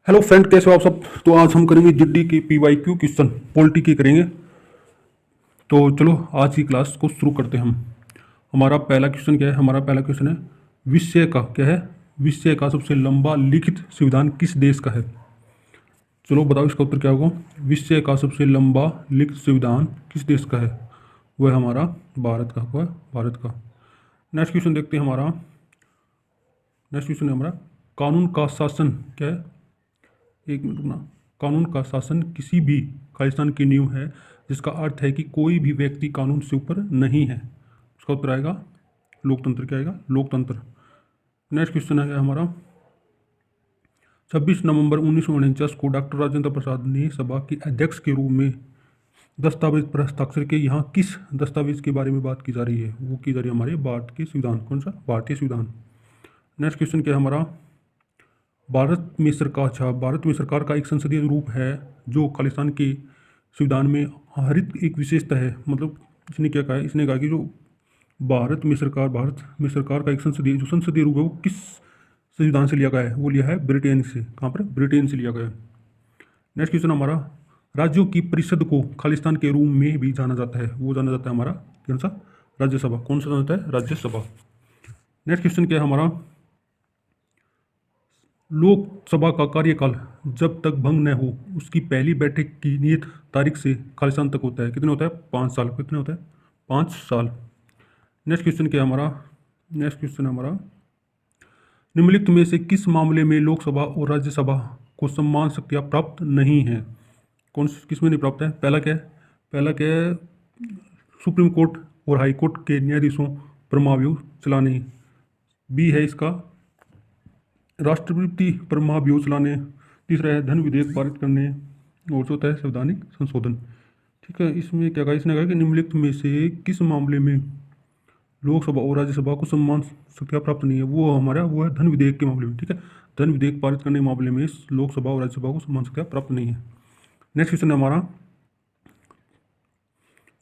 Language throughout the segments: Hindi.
हेलो फ्रेंड, कैसे हो आप सब। तो आज हम करेंगे जीडी की पीवाईक्यू क्वेश्चन, पॉलिटी के करेंगे। तो चलो आज की क्लास को शुरू करते हैं हम। हमारा पहला क्वेश्चन क्या है? हमारा पहला क्वेश्चन है विश्व का क्या है? विश्व का सबसे लंबा लिखित संविधान किस देश का है? चलो बताओ इसका उत्तर क्या होगा। विश्व का सबसे लंबा लिखित संविधान किस देश का है? वह हमारा भारत का हुआ, भारत का। नेक्स्ट क्वेश्चन देखते हैं हमारा। नेक्स्ट क्वेश्चन है हमारा कानून का शासन क्या है? एक मिनट रुकना। कानून का शासन किसी भी खालिस्तान की नींव है, जिसका अर्थ है कि कोई भी व्यक्ति कानून से ऊपर नहीं है। उसका उत्तर आएगा लोकतंत्र। क्या आएगा? लोकतंत्र। नेक्स्ट क्वेश्चन है हमारा 26 नवंबर 1949 को डॉक्टर राजेंद्र प्रसाद ने सभा के अध्यक्ष के रूप में दस्तावेज पर हस्ताक्षर के। यहाँ किस दस्तावेज के बारे में बात की जा रही है? वो की जा रही है हमारे भारत के संविधान। कौन सा? भारतीय संविधान। नेक्स्ट क्वेश्चन क्या है हमारा भारत में सरकार का एक संसदीय रूप है जो खालिस्तान के संविधान में हरित एक विशेषता है। मतलब इसने क्या कहा है? इसने कहा कि जो भारत में सरकार का एक संसदीय रूप है वो किस संविधान से लिया गया है? वो लिया है ब्रिटेन से। कहाँ पर? ब्रिटेन से लिया गया है। नेक्स्ट क्वेश्चन हमारा राज्यों की परिषद को खालिस्तान के रूप में भी जाना जाता है। वो जाना जाता है हमारा कौन सा? राज्यसभा। कौन सा जाना जाता है? राज्यसभा। नेक्स्ट क्वेश्चन क्या है हमारा लोकसभा का कार्यकाल जब तक भंग न हो उसकी पहली बैठक की नियत तारीख से खालिस्तान तक होता है। कितने होता है? 5 साल। कितने होता है? 5 साल। नेक्स्ट क्वेश्चन क्या है हमारा? नेक्स्ट क्वेश्चन है हमारा निम्नलिखित में से किस मामले में लोकसभा और राज्यसभा को समान शक्तियाँ प्राप्त नहीं है? किस में नहीं प्राप्त है? पहला क्या है? पहला क्या है? सुप्रीम कोर्ट और हाई कोर्ट के न्यायाधीशों पर महाभियोग चलाने। बी है इसका राष्ट्रपति पर महाभियोग चलाने। तीसरा है धन विधेयक पारित करने। और चौथा है संवैधानिक संशोधन। ठीक है, इसमें क्या कहा? इसने कहा कि निम्नलिखित में से किस मामले में लोकसभा और राज्यसभा को समान शक्तियाँ प्राप्त नहीं है? वो है धन विधेयक के मामले में। ठीक है, धन विधेयक पारित करने के मामले में लोकसभा और राज्यसभा को समान शक्तियाँ प्राप्त नहीं है। नेक्स्ट क्वेश्चन है हमारा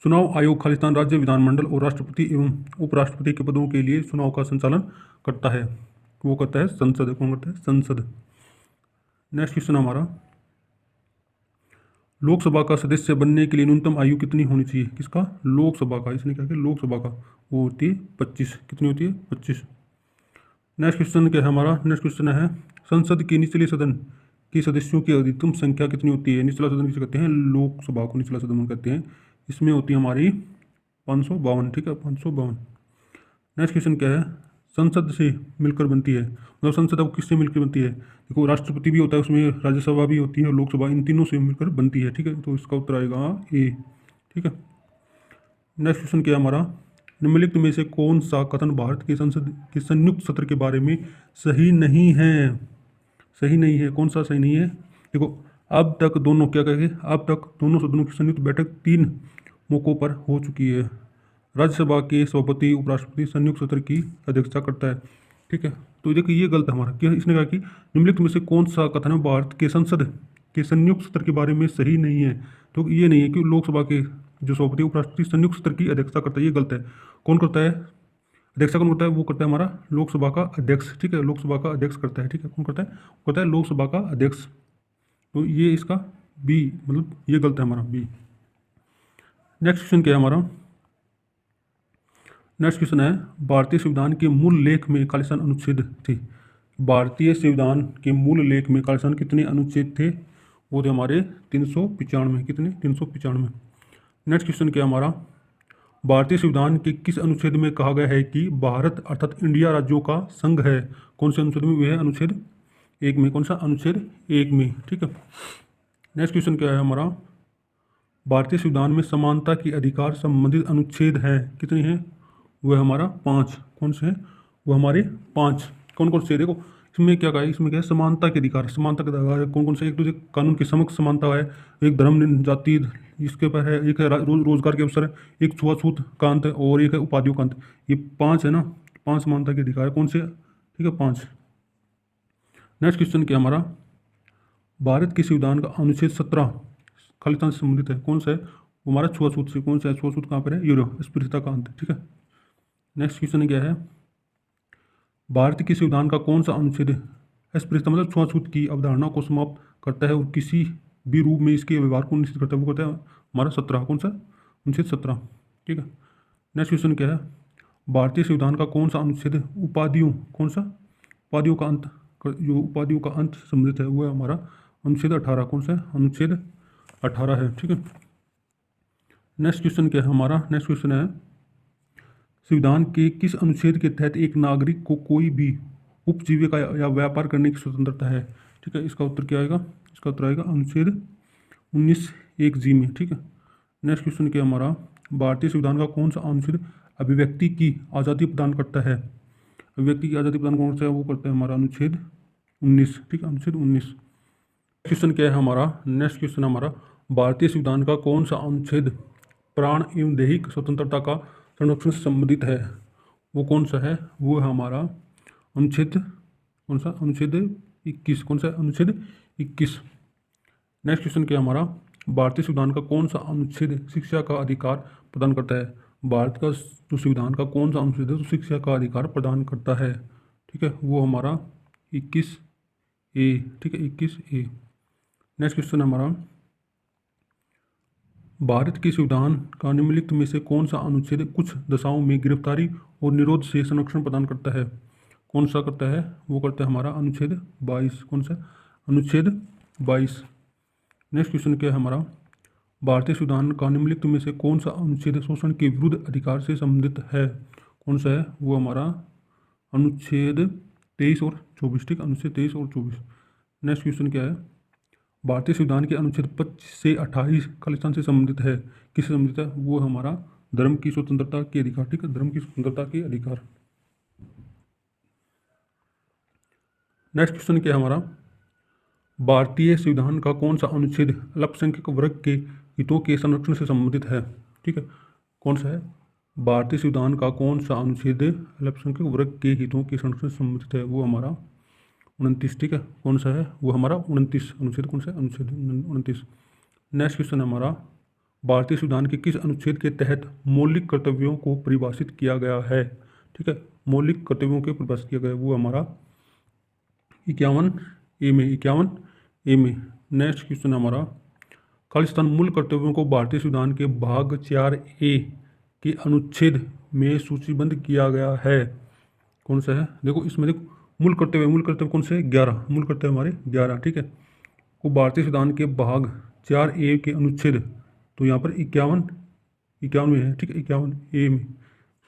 चुनाव आयोग खालिस्तान राज्य विधानमंडल और राष्ट्रपति एवं उपराष्ट्रपति के पदों के लिए चुनाव का संचालन करता है। वो करता है संसद। कौन करता है? संसद। नेक्स्ट क्वेश्चन हमारा लोकसभा का सदस्य बनने के लिए न्यूनतम आयु कितनी होनी चाहिए? किसका? लोकसभा का। इसने क्या किया? लोकसभा का। वो होती है 25। कितनी होती है? 25। नेक्स्ट क्वेश्चन क्या है हमारा? नेक्स्ट क्वेश्चन है संसद के निचले सदन के सदस्यों की अधिकतम संख्या कितनी होती है? निचला सदन किसे कहते हैं? लोकसभा को निचला सदन कहते हैं। इसमें होती है हमारी 552। ठीक है, 552। नेक्स्ट क्वेश्चन क्या है संसद से मिलकर बनती है? मतलब संसद अब किससे मिलकर बनती है? देखो, राष्ट्रपति भी होता है उसमें, राज्यसभा भी होती है और लोकसभा, इन तीनों से मिलकर बनती है। ठीक है, तो इसका उत्तर आएगा ए। ठीक है। नेक्स्ट क्वेश्चन क्या है हमारा निम्नलिखित में से कौन सा कथन भारत के संसद के संयुक्त सत्र के बारे में सही नहीं है? सही नहीं है। कौन सा सही नहीं है? देखो, अब तक दोनों क्या कहेंगे? अब तक दोनों सदनों की संयुक्त बैठक 3 मौकों पर हो चुकी है। राज्यसभा के सभापति उपराष्ट्रपति संयुक्त सत्र की अध्यक्षता करता है। ठीक है, तो देखिए ये गलत है हमारा। क्या इसने कहा कि निम्नलिखित में से कौन सा कथन है भारत के संसद के संयुक्त सत्र के बारे में सही नहीं है? तो ये नहीं है कि लोकसभा के जो सभापति उपराष्ट्रपति संयुक्त सत्र की अध्यक्षता करता है। ये गलत है। कौन करता है अध्यक्षता? कौन करता है? वो करता है हमारा लोकसभा का अध्यक्ष। ठीक है, लोकसभा का अध्यक्ष करता है। ठीक है, कौन करता है? करता है लोकसभा का अध्यक्ष। तो ये इसका बी, मतलब ये गलत है हमारा बी। नेक्स्ट क्वेश्चन क्या है हमारा? नेक्स्ट क्वेश्चन है भारतीय संविधान के मूल लेख में खालिस्तान अनुच्छेद थे। भारतीय संविधान के मूल लेख में खालिस्तान कितने अनुच्छेद थे? वो थे हमारे 395। कितने? 395। नेक्स्ट क्वेश्चन क्या हमारा भारतीय संविधान के किस अनुच्छेद में कहा गया है कि भारत अर्थात इंडिया राज्यों का संघ है? कौन से अनुच्छेद में? वह है अनुच्छेद 1 में। कौन सा? अनुच्छेद 1 में। ठीक है। नेक्स्ट क्वेश्चन क्या है हमारा भारतीय संविधान में समानता की अधिकार संबंधित अनुच्छेद है? कितने हैं? वह हमारा 5। कौन से हैं? वो हमारे 5। कौन कौन से? देखो, इसमें क्या कहा है? इसमें क्या है? समानता के अधिकार। समानता के अधिकार कौन कौन से? एक तो कानून के समक्ष समानता है, एक धर्म जाति इसके पर है, एक है रोजगार के अवसर है, एक छुआछूत का अंत है और एक है उपाधियों का अंत। ये 5 है ना, 5 समानता के अधिकार है। कौन से? ठीक है, 5। नेक्स्ट क्वेश्चन क्या हमारा भारत के संविधान का अनुच्छेद 17 खालिस्तान से संबंधित है। कौन सा है? वो हमारा छुआछूत से। कौन सा है? छुआछूत कहाँ पर है? यूरो अस्पृश्यता का अंत। ठीक है। नेक्स्ट क्वेश्चन क्या है भारत के संविधान का कौन सा अनुच्छेद अस्पृश्यता मतलब छुआछूत की अवधारणा को समाप्त करता है और किसी भी रूप में इसके व्यवहार को निश्चित करता है। वो करता है हमारा 17, कौन सा, अनुच्छेद 17। ठीक है। नेक्स्ट क्वेश्चन क्या है, भारतीय संविधान का कौन सा अनुच्छेद उपाधियों, कौन सा, उपाधियों का अंत, जो उपाधियों का अंत सम्मिलित है वो है हमारा अनुच्छेद 18, कौन सा है, अनुच्छेद 18 है। ठीक है। नेक्स्ट क्वेश्चन क्या है हमारा, नेक्स्ट क्वेश्चन है संविधान के किस अनुच्छेद के तहत एक नागरिक को कोई भी उपजीविका या व्यापार करने की स्वतंत्रता है। ठीक है। इसका उत्तर क्या आएगा, इसका उत्तर आएगा अनुच्छेद 19(1)(g) में। ठीक है। नेक्स्ट क्वेश्चन क्या हमारा, भारतीय संविधान का कौन सा अनुच्छेद अभिव्यक्ति की आज़ादी प्रदान करता है। अभिव्यक्ति की आज़ादी प्रदान कौन सा है, वो करता है हमारा अनुच्छेद 19। ठीक है, अनुच्छेद 19। क्वेश्चन क्या है हमारा, नेक्स्ट क्वेश्चन हमारा, भारतीय संविधान का कौन सा अनुच्छेद प्राण एवं दैहिक स्वतंत्रता का संरक्षण से संबंधित है। वो कौन सा है, वो है हमारा अनुच्छेद, कौन सा, अनुच्छेद 21। कौन सा, अनुच्छेद 21। नेक्स्ट क्वेश्चन क्या हमारा, भारतीय संविधान का कौन सा अनुच्छेद शिक्षा का अधिकार प्रदान करता है। भारत का जो संविधान का कौन सा अनुच्छेद है तो शिक्षा का अधिकार प्रदान करता है। ठीक है, वो हमारा 21(a). ठीक है, 21(a). नेक्स्ट क्वेश्चन हमारा, भारत के संविधान का निम्नलिखित में से कौन सा अनुच्छेद कुछ दशाओं में गिरफ्तारी और निरोध से संरक्षण प्रदान करता है। कौन सा करता है, वो करता है हमारा अनुच्छेद 22। कौन सा, अनुच्छेद 22। नेक्स्ट क्वेश्चन क्या है हमारा, भारतीय संविधान का निम्नलिखित में से कौन सा अनुच्छेद शोषण के विरुद्ध अधिकार से संबंधित है। कौन सा है, वो हमारा अनुच्छेद 23 और 24। ठीक, अनुच्छेद 23 और 24। नेक्स्ट क्वेश्चन क्या है, भारतीय संविधान के अनुच्छेद 25 से 28 खालिस्तान से संबंधित है। किससे संबंधित है, वो हमारा धर्म की स्वतंत्रता के अधिकार। ठीक है, धर्म की स्वतंत्रता के अधिकार। नेक्स्ट क्वेश्चन क्या है हमारा, भारतीय संविधान का कौन सा अनुच्छेद अल्पसंख्यक वर्ग के हितों के संरक्षण से संबंधित है। ठीक है, कौन सा है, भारतीय संविधान का कौन सा अनुच्छेद अल्पसंख्यक वर्ग के हितों के संरक्षण से संबंधित है, वो हमारा 29। ठीक है, कौन सा है, वो हमारा 29 अनुच्छेद। कौन सा, अनुच्छेद 29। नेक्स्ट क्वेश्चन है हमारा, भारतीय संविधान के किस अनुच्छेद के तहत मौलिक कर्तव्यों को परिभाषित किया गया है। ठीक है, मौलिक कर्तव्यों को परिभाषित किया गया है, वो हमारा 51(a) में, 51(a) में। नेक्स्ट क्वेश्चन हमारा, खालिस्तान मूल कर्तव्यों को भारतीय संविधान के भाग 4(a) के अनुच्छेद में सूचीबद्ध किया गया है। कौन सा है, देखो इसमें देखो मूल कर्तव्य कौन से, 11 मूल कर्तव्य हमारे 11। ठीक है, वो भारतीय संविधान के भाग 4(a) के अनुच्छेद, तो यहाँ पर 51 में है। ठीक है, 51(a) में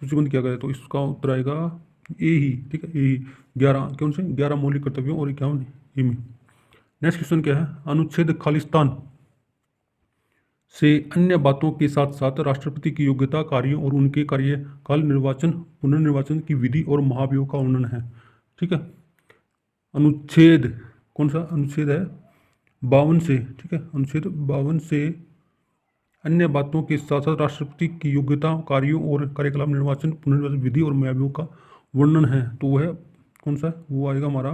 सूचीबद्ध किया गया है, तो इसका उत्तर आएगा ए ही। ठीक है, ए ही 11, कौन से, 11 मौलिक कर्तव्यों और 51(a) में। नेक्स्ट क्वेश्चन क्या है, अनुच्छेद खालिस्तान से अन्य बातों के साथ साथ राष्ट्रपति की योग्यता, कार्यों और उनके कार्यकाल, निर्वाचन, पुनर्निर्वाचन की विधि और महाभियोग का वर्णन है। ठीक है, अनुच्छेद, कौन सा अनुच्छेद है, 52 से। ठीक है, अनुच्छेद 52 से अन्य बातों के साथ साथ राष्ट्रपति की योग्यता, कार्यों और कार्यकलाप, निर्वाचन, पुनर्निर्वाचन विधि और महाभियोग का वर्णन है, तो वह कौन सा, वो आएगा हमारा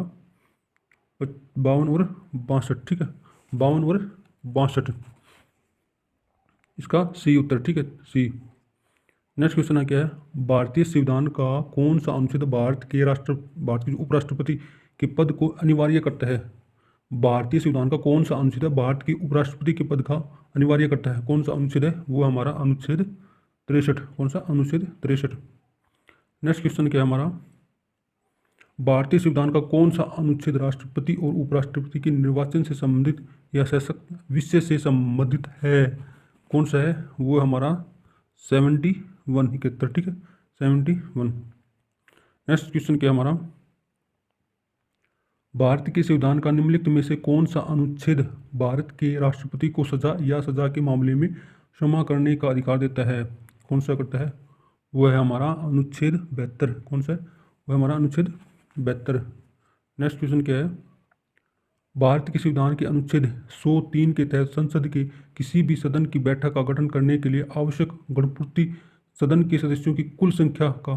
52 और 62। ठीक है, 52 और 62, इसका सी उत्तर। ठीक है, सी। नेक्स्ट क्वेश्चन है क्या है, भारतीय संविधान का कौन सा अनुच्छेद भारत के उपराष्ट्रपति के पद को अनिवार्य करता है। भारतीय संविधान का कौन सा अनुच्छेद भारत के उपराष्ट्रपति के पद का अनिवार्य करता है। कौन सा अनुच्छेद है, वो हमारा अनुच्छेद 63। कौन सा, अनुच्छेद 63। नेक्स्ट क्वेश्चन क्या है हमारा, भारतीय संविधान का कौन सा अनुच्छेद राष्ट्रपति और उपराष्ट्रपति के निर्वाचन से संबंधित या शासक विषय से संबंधित है। कौन सा है, वो हमारा 71, 71। ठीक है, 71। नेक्स्ट क्वेश्चन क्या है हमारा, भारत के संविधान का निम्नलिखित में से कौन सा अनुच्छेद भारत के राष्ट्रपति को सजा या सजा के मामले में क्षमा करने का अधिकार देता है। कौन सा करता है, वो है हमारा अनुच्छेद 72। कौन सा है, वो है हमारा अनुच्छेद 72। नेक्स्ट क्वेश्चन क्या है, भारत के संविधान के अनुच्छेद 103 के तहत संसद के किसी भी सदन की बैठक का गठन करने के लिए आवश्यक गणपूर्ति सदन के सदस्यों की कुल संख्या का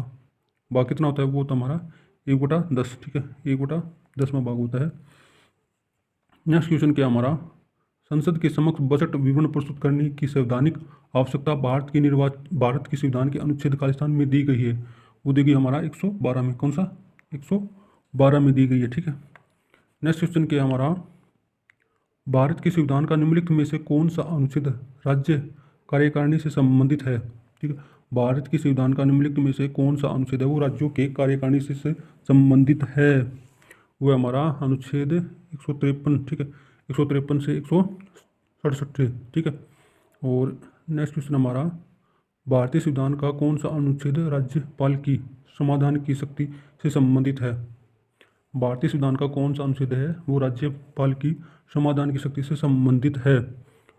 भाग कितना होता है, वो होता है हमारा 1/10। ठीक है, 1/10 भाग होता है। नेक्स्ट क्वेश्चन क्या हमारा, संसद के समक्ष बजट विवरण प्रस्तुत करने की संवैधानिक आवश्यकता भारत के संविधान के अनुच्छेद खालिस्तान में दी गई है। वो दी गई हमारा 112 में। कौन सा, 112 में दी गई है। ठीक है, नेक्स्ट क्वेश्चन क्या है हमारा, भारत के संविधान का निम्नलिखित में से कौन सा अनुच्छेद राज्य कार्यकारिणी से संबंधित है। ठीक है, भारत के संविधान का निम्नलिखित में से कौन सा अनुच्छेद है वो राज्यों के कार्यकारिणी से संबंधित है। वो है हमारा अनुच्छेद 153। ठीक है, 153 से 167। ठीक है, और नेक्स्ट क्वेश्चन हमारा, भारतीय संविधान का कौन सा अनुच्छेद राज्यपाल की समाधान की शक्ति से संबंधित है। भारतीय संविधान का कौन सा अनुच्छेद है वो राज्यपाल की समाधान की शक्ति से संबंधित है।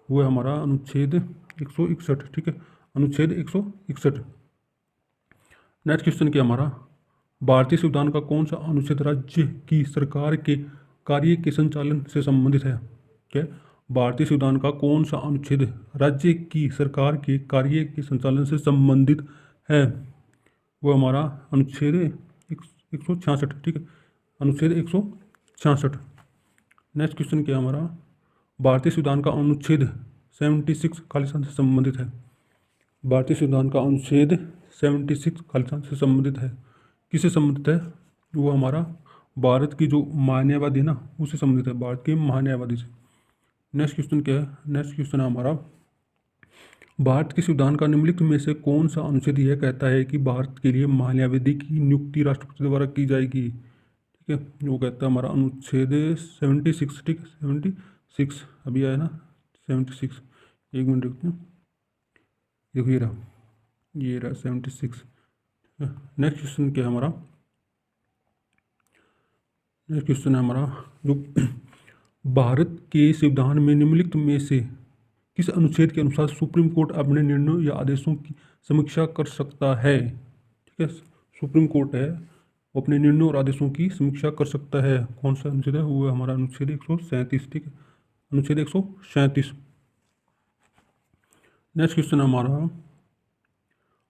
वो है हमारा अनुच्छेद 161। ठीक है, अनुच्छेद 161। नेक्स्ट क्वेश्चन क्या हमारा, भारतीय संविधान का कौन सा अनुच्छेद राज्य की सरकार के कार्य के संचालन से संबंधित है। क्या, भारतीय संविधान का कौन सा अनुच्छेद राज्य की सरकार के कार्य के संचालन से संबंधित है। वो हमारा अनुच्छेद 166। ठीक है, अनुच्छेद 166। नेक्स्ट क्वेश्चन क्या हमारा, भारतीय संविधान का अनुच्छेद 76 खालिस्तान से संबंधित है। भारतीय संविधान का अनुच्छेद 76 खालिस्तान से संबंधित है। किससे संबंधित है, वो हमारा भारत की जो महान्यायवादी है ना उससे संबंधित है, भारत के महान्यायवादी से। नेक्स्ट क्वेश्चन क्या है, नेक्स्ट क्वेश्चन है हमारा, भारत के संविधान का निम्नलिखित में से कौन सा अनुच्छेद यह कहता है कि भारत के लिए महान्यायवादी की नियुक्ति राष्ट्रपति द्वारा की जाएगी। ठीक है, वो कहता है हमारा अनुच्छेद 76। ठीक है, 76 अभी आया ना 76। एक मिनट रुकते हैं, देखो ये रहा 76। नेक्स्ट क्वेश्चन क्या है हमारा, नेक्स्ट क्वेश्चन है हमारा, जो भारत के संविधान में निम्नलिखित में से किस अनुच्छेद के अनुसार सुप्रीम कोर्ट अपने निर्णयों या आदेशों की समीक्षा कर सकता है। ठीक है, सुप्रीम कोर्ट है वो अपने निर्णयों और आदेशों की समीक्षा कर सकता है। कौन सा अनुच्छेद है, वो है हमारा अनुच्छेद 137। ठीक है, अनुच्छेद 137। नेक्स्ट क्वेश्चन है हमारा,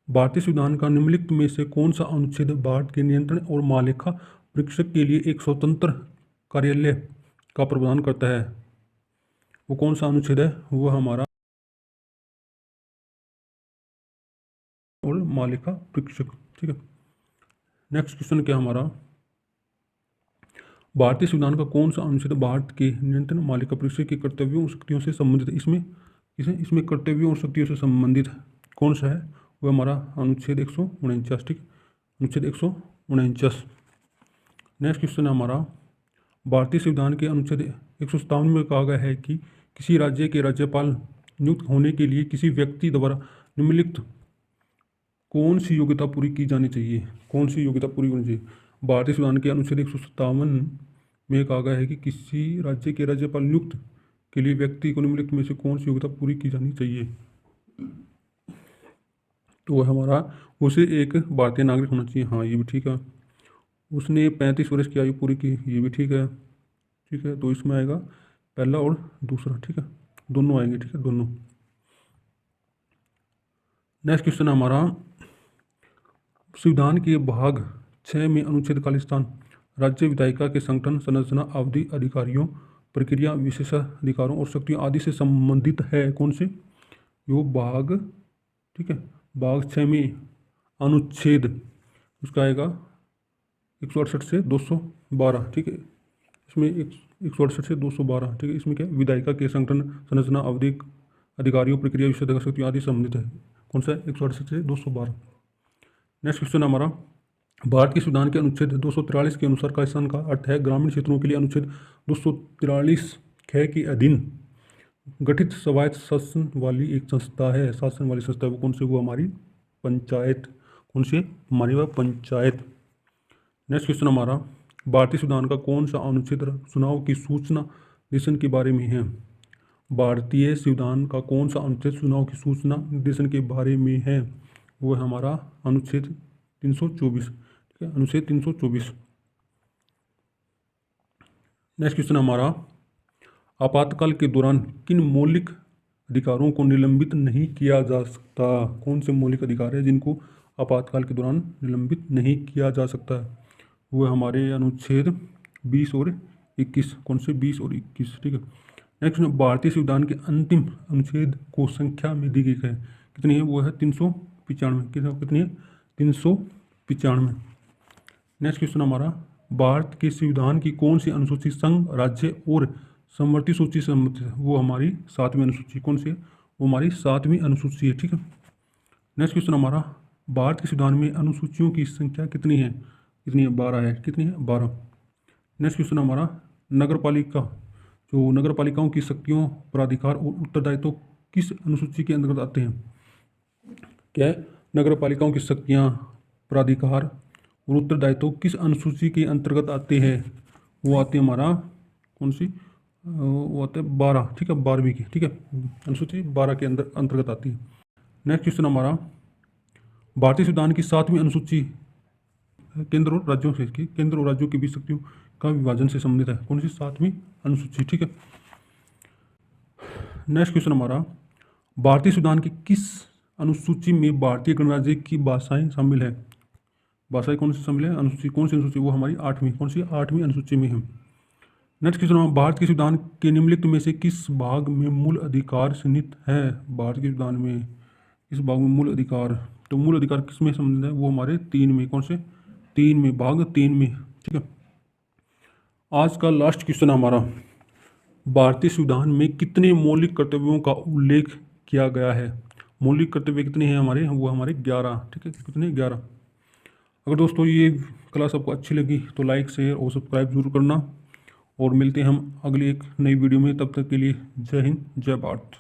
भारतीय संविधान का निम्नलिखित में से कौन सा अनुच्छेद भारत के नियंत्रण और महालेखा परीक्षक के लिए एक स्वतंत्र कार्यालय का प्रावधान करता है। वो कौन सा अनुच्छेद है, वो हमारा और महालेखा परीक्षक। ठीक है, नेक्स्ट क्वेश्चन क्या हमारा, भारतीय संविधान का कौन सा अनुच्छेद भारत के नियंत्रण महालेखा परीक्षक के कर्तव्यों और शक्तियों से संबंधित है। इसमें कर्तव्यों और शक्तियों से संबंधित कौन सा है, वो हमारा अनुच्छेद 149। ठीक, अनुच्छेद 149। नेक्स्ट क्वेश्चन है हमारा, भारतीय संविधान के अनुच्छेद 157 में कहा गया है कि किसी राज्य के राज्यपाल नियुक्त होने के लिए किसी व्यक्ति द्वारा निम्नलिखित कौन सी योग्यता पूरी की जानी चाहिए। कौन सी योग्यता पूरी होनी चाहिए, भारतीय संविधान के अनुच्छेद 157 में कहा गया है कि किसी राज्य के राज्यपाल नियुक्त के लिए व्यक्ति को निम्नलिखित में से कौन सी योग्यता पूरी की जानी चाहिए। तो वह हमारा उसे एक भारतीय नागरिक होना चाहिए। हाँ ये भी ठीक है। उसने 35 वर्ष की आयु पूरी की, ये भी ठीक है। ठीक है, तो इसमें आएगा पहला और दूसरा। ठीक है, दोनों आएंगे। ठीक है, दोनों। नेक्स्ट क्वेश्चन हमारा, संविधान के भाग 6 में अनुच्छेद खालिस्तान राज्य विधायिका के संगठन संरचना अवधि अधिकारियों प्रक्रिया विशेषाधिकारों और शक्तियों आदि से संबंधित है। कौन से, यो भाग, ठीक है, भाग 6 में अनुच्छेद उसका आएगा 168 से 212। ठीक है, इसमें 168 से 212। ठीक है, इसमें क्या विधायिका के संगठन संरचना अवधि अधिकारियों प्रक्रिया विशेषाधिकार शक्तियों आदि संबंधित है। कौन सा है, 168 से 212। नेक्स्ट क्वेश्चन हमारा, भारत के संविधान के अनुच्छेद 243 के अनुसार खालिस्तान का अर्थ है ग्रामीण क्षेत्रों के लिए अनुच्छेद 243 ख के अधीन गठित स्वायत्त शासन वाली एक संस्था है। शासन वाली संस्था वो कौन सी, वो हमारी पंचायत। कौन सी, हमारी वह पंचायत। नेक्स्ट क्वेश्चन हमारा, भारतीय संविधान का कौन सा अनुच्छेद चुनाव की सूचना निर्देशन के बारे में है। भारतीय संविधान का कौन सा अनुच्छेद चुनाव की सूचना निर्देशन के बारे में है, वो है हमारा अनुच्छेद 324। ठीक है, अनुच्छेद 324। नेक्स्ट क्वेश्चन हमारा, आपातकाल के दौरान किन मौलिक अधिकारों को निलंबित नहीं किया जा सकता। कौन से मौलिक अधिकार है जिनको आपातकाल के दौरान निलंबित नहीं किया जा सकता, वो हमारे अनुच्छेद 20 और 21। कौन से, 20 और 21। ठीक है, नेक्स्ट भारतीय संविधान के अंतिम अनुच्छेद को संख्या में दी गई है, कितनी है, वो है 395। कितनी है, 395। नेक्स्ट क्वेश्चन हमारा, भारत के संविधान की कौन सी अनुसूची संघ, राज्य और समवर्ती सूची से संबंधित है? वो हमारी 7वीं अनुसूची। कौन सी है? वो हमारी 7वीं अनुसूची है। ठीक है। नेक्स्ट क्वेश्चन हमारा, भारत के संविधान में अनुसूचियों की संख्या कितनी है? कितनी है? 12 है। कितनी है? 12। नेक्स्ट क्वेश्चन हमारा, नगर पालिका, जो नगर पालिकाओं की शक्तियों, प्राधिकार और उत्तरदायित्व किस अनुसूची के अंतर्गत आते हैं? क्या है? नगर पालिकाओं की शक्तियाँ, प्राधिकार और उत्तरदायित्व किस अनुसूची के अंतर्गत आते हैं? वो आते हैं हमारा कौन सी? वो आते हैं 12। ठीक है, 12वीं की। ठीक है, अनुसूची 12 के अंदर अंतर्गत आती है। नेक्स्ट क्वेश्चन हमारा, भारतीय संविधान की 7वीं अनुसूची केंद्र और राज्यों से, केंद्र और राज्यों के बीच शक्तियों का विभाजन से संबंधित है। कौन सी? 7वीं अनुसूची। ठीक है। नेक्स्ट क्वेश्चन हमारा, भारतीय संविधान की किस अनुसूची में भारतीय गणराज्य की भाषाएं शामिल है? भाषाएं कौन सी शामिल है? अनुसूची कौन सी अनुसूची? वो हमारी 8वीं। कौन सी? 8वीं अनुसूची में है। नेक्स्ट क्वेश्चन हमारा, भारत के संविधान के निम्नलिखित में से किस भाग में मूल अधिकार सीमित है? भारत के संविधान में किस भाग में मूल अधिकार? तो मूल अधिकार किस में संबंधित है? वो हमारे 3 में। कौन से? 3 में, भाग 3 में। ठीक है। आज का लास्ट क्वेश्चन हमारा, भारतीय संविधान में कितने मौलिक कर्तव्यों का उल्लेख किया गया है? मौलिक कर्तव्य कितने हैं हमारे? वो हमारे 11। ठीक है, कितने? 11। अगर दोस्तों ये क्लास आपको अच्छी लगी तो लाइक, शेयर और सब्सक्राइब जरूर करना, और मिलते हैं हम अगली एक नई वीडियो में। तब तक के लिए जय हिंद, जय भारत।